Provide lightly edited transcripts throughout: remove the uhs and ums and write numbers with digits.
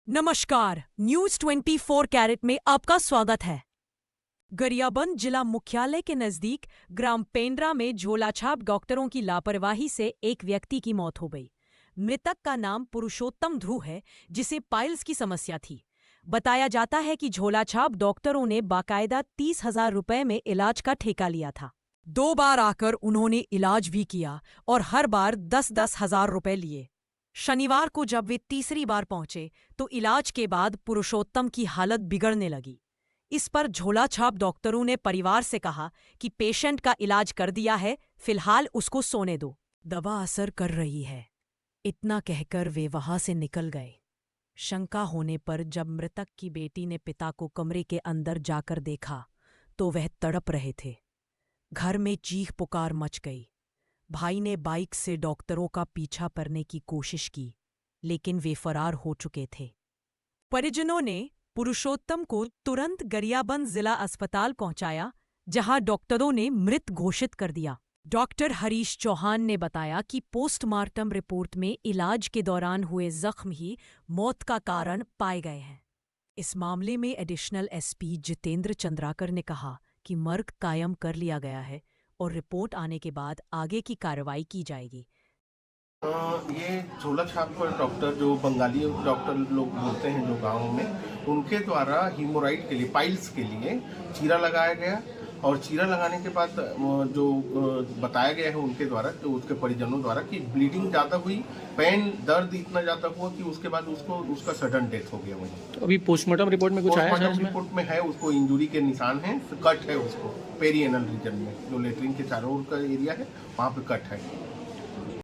नमस्कार, news 24 carat में आपका स्वागत है। गरियाबंद जिला मुख्यालय के नजदीक ग्राम पेंड्रा में झोलाछाप डॉक्टरों की लापरवाही से एक व्यक्ति की मौत हो गई। मृतक का नाम पुरुषोत्तम ध्रुव है, जिसे पाइल्स की समस्या थी। बताया जाता है कि झोलाछाप डॉक्टरों ने बाकायदा 30,000 रुपए में इलाज का ठेका लिया था। 2 बार आकर उन्होंने इलाज भी किया और हर बार 10-10 हजार रुपए लिए। शनिवार को जब वे तीसरी बार पहुंचे तो इलाज के बाद पुरुषोत्तम की हालत बिगड़ने लगी। इस पर झोलाछाप डॉक्टरों ने परिवार से कहा कि पेशेंट का इलाज कर दिया है, फिलहाल उसको सोने दो, दवा असर कर रही है। इतना कहकर वे वहां से निकल गए। शंका होने पर जब मृतक की बेटी ने पिता को कमरे के अंदर जाकर देखा तो वह तड़प रहे थे। घर में चीख पुकार मच गई। भाई ने बाइक से डॉक्टरों का पीछा करने की कोशिश की, लेकिन वे फरार हो चुके थे। परिजनों ने पुरुषोत्तम को तुरंत गरियाबंद जिला अस्पताल पहुंचाया, जहां डॉक्टरों ने मृत घोषित कर दिया। डॉक्टर हरीश चौहान ने बताया कि पोस्टमार्टम रिपोर्ट में इलाज के दौरान हुए जख्म ही मौत का कारण पाए गए हैं। इस मामले में एडिशनल एसपी जितेंद्र चंद्राकर ने कहा कि मर्ग कायम कर लिया गया है और रिपोर्ट आने के बाद आगे की कार्रवाई की जाएगी। ये झोलाछाप पर डॉक्टर, जो बंगाली डॉक्टर लोग बोलते हैं जो गाँव में, उनके द्वारा हीमोराइड के लिए, पाइल्स के लिए चीरा लगाया गया और चीरा लगाने के बाद जो बताया गया है उनके द्वारा, तो उसके परिजनों द्वारा, कि ब्लीडिंग ज़्यादा हुई, पेन दर्द इतना ज़्यादा हुआ कि उसके बाद उसका सडन डेथ हो गया। वहीं तो अभी पोस्टमार्टम रिपोर्ट में कुछ आया है? पोस्टमार्टम रिपोर्ट में है, उसको इंजुरी के निशान हैं, कट है उसको पेरिएनल रीजन में, जो लेटरिन के चारों ओर का एरिया है वहाँ पे कट है।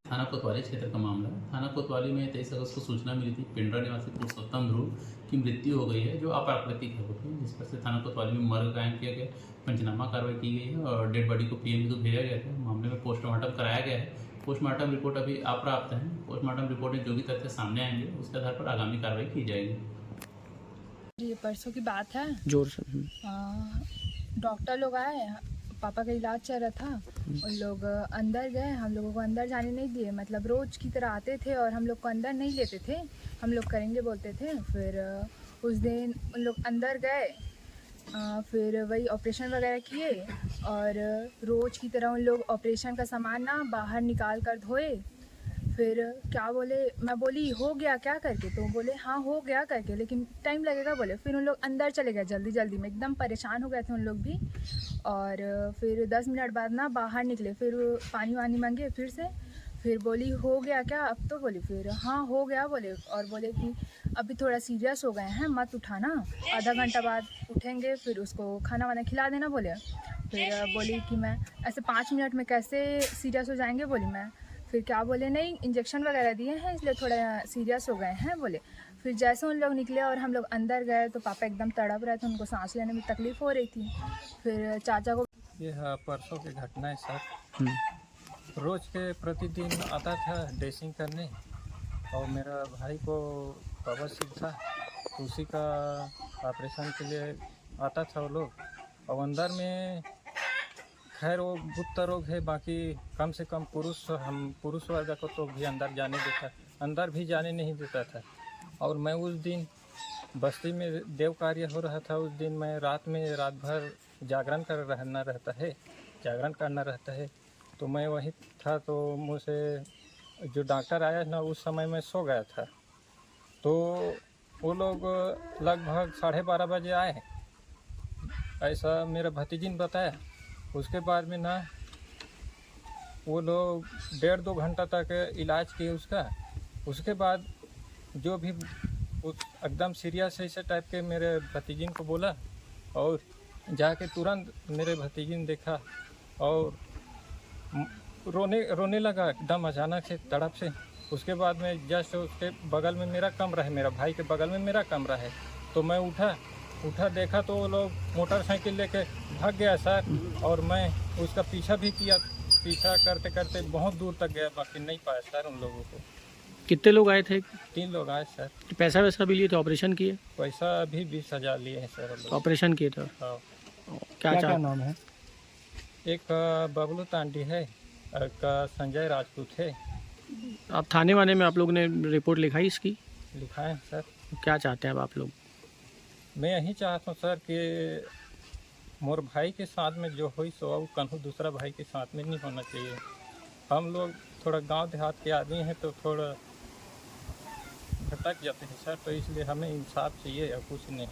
थाना कोतवाली क्षेत्र का मामला। थाना कोतवाली में 23 अगस्त को सूचना मिली थी पेंड्रा निवासी पुरुषोत्तम ध्रुव की मृत्यु हो गई है, जो अप्राकृतिक है होती है, जिस पर से थाना कोतवाली में मर्ग कायम किया गया, पंचनामा कार्रवाई की गई है और डेड बॉडी को पीएम को भेजा गया था। मामले में पोस्टमार्टम कराया गया है। पोस्टमार्टम रिपोर्ट अभी अप्राप्त है। पोस्टमार्टम रिपोर्ट में जो भी तथ्य सामने आएंगे उसके आधार पर आगामी कार्रवाई की जाएगी। ये परसों की बात है। जोर से। डॉक्टर लोग आए, पापा का इलाज चल रहा था, उन लोग अंदर गए, हम लोगों को अंदर जाने नहीं दिए। मतलब रोज की तरह आते थे और हम लोग को अंदर नहीं लेते थे, हम लोग करेंगे बोलते थे। फिर उस दिन उन लोग अंदर गए, फिर वही ऑपरेशन वगैरह किए और रोज की तरह उन लोग ऑपरेशन का सामान ना बाहर निकाल कर धोए। फिर क्या बोले, मैं बोली हो गया क्या करके, तो बोले हाँ हो गया करके, लेकिन टाइम लगेगा बोले। फिर उन लोग अंदर चले गए जल्दी जल्दी में, एकदम परेशान हो गए थे उन लोग भी। और फिर 10 मिनट बाद ना बाहर निकले, फिर पानी वानी मांगे फिर से। फिर बोली हो गया क्या अब, तो बोली फिर हाँ हो गया बोले, और बोले कि अभी थोड़ा सीरियस हो गए हैं, मत उठाना, आधा घंटा बाद उठेंगे, फिर उसको खाना वाना खिला देना बोले। फिर बोली कि मैं ऐसे 5 मिनट में कैसे सीरियस हो जाएंगे बोली मैं। फिर क्या बोले, नहीं इंजेक्शन वगैरह दिए हैं इसलिए थोड़ा सीरियस हो गए हैं बोले। फिर जैसे उन लोग निकले और हम लोग अंदर गए तो पापा एकदम तड़प रहे थे, उनको सांस लेने में तकलीफ़ हो रही थी। फिर चाचा को यह परसों की घटना है सर। रोज़ के प्रतिदिन आता था ड्रेसिंग करने और मेरा भाई को बवासीर था, उसी का ऑपरेशन के लिए आता था वो लोग। और अंदर में खैर वो गुप्त रोग है, बाकी कम से कम हम पुरुष वर्ग को तो भी अंदर जाने देता, अंदर भी जाने नहीं देता था। और मैं उस दिन बस्ती में देव कार्य हो रहा था, उस दिन मैं रात भर जागरण करना रहता है, तो मैं वहीं था। तो मुझसे जो डॉक्टर आया ना, उस समय मैं सो गया था। तो वो लोग लगभग 12:30 बजे आए, ऐसा मेरा भतीजी ने बताया। उसके बाद में ना वो लोग 1.5-2 घंटा तक इलाज किए उसका। उसके बाद जो भी उस एकदम सीरियस ऐसे टाइप के मेरे भतीजी को बोला, और जाके तुरंत मेरे भतीजी ने देखा और रोने लगा एकदम अचानक से, तड़प से। उसके बाद में जस्ट उसके बगल में मेरा कमरा है, मेरा भाई के बगल में मेरा कमरा है, तो मैं उठा देखा तो वो लोग मोटरसाइकिल लेके भाग गया सर। और मैं उसका पीछा भी किया, पीछा करते करते बहुत दूर तक गया, बाकी नहीं पाया सर उन लोगों को। कितने लोग आए थे? 3 लोग आए सर। पैसा वैसा भी लिए थे? ऑपरेशन किए? पैसा भी 20,000 लिए हैं सर। तो ऑपरेशन किए थे? हाँ। क्या नाम है? एक बबलू तांडी है, एक संजय राजपूत है। आप थाने वाने में आप लोग ने रिपोर्ट लिखाई इसकी? लिखाए हैं सर। क्या चाहते हैं अब आप लोग? मैं यही चाहता हूँ सर कि मोर भाई के साथ में जो हुई सो अब कन्हू दूसरा भाई के साथ में नहीं होना चाहिए। हम लोग थोड़ा गांव देहात के आदमी हैं तो थोड़ा भटक जाते हैं सर, तो इसलिए हमें इंसाफ चाहिए और कुछ नहीं।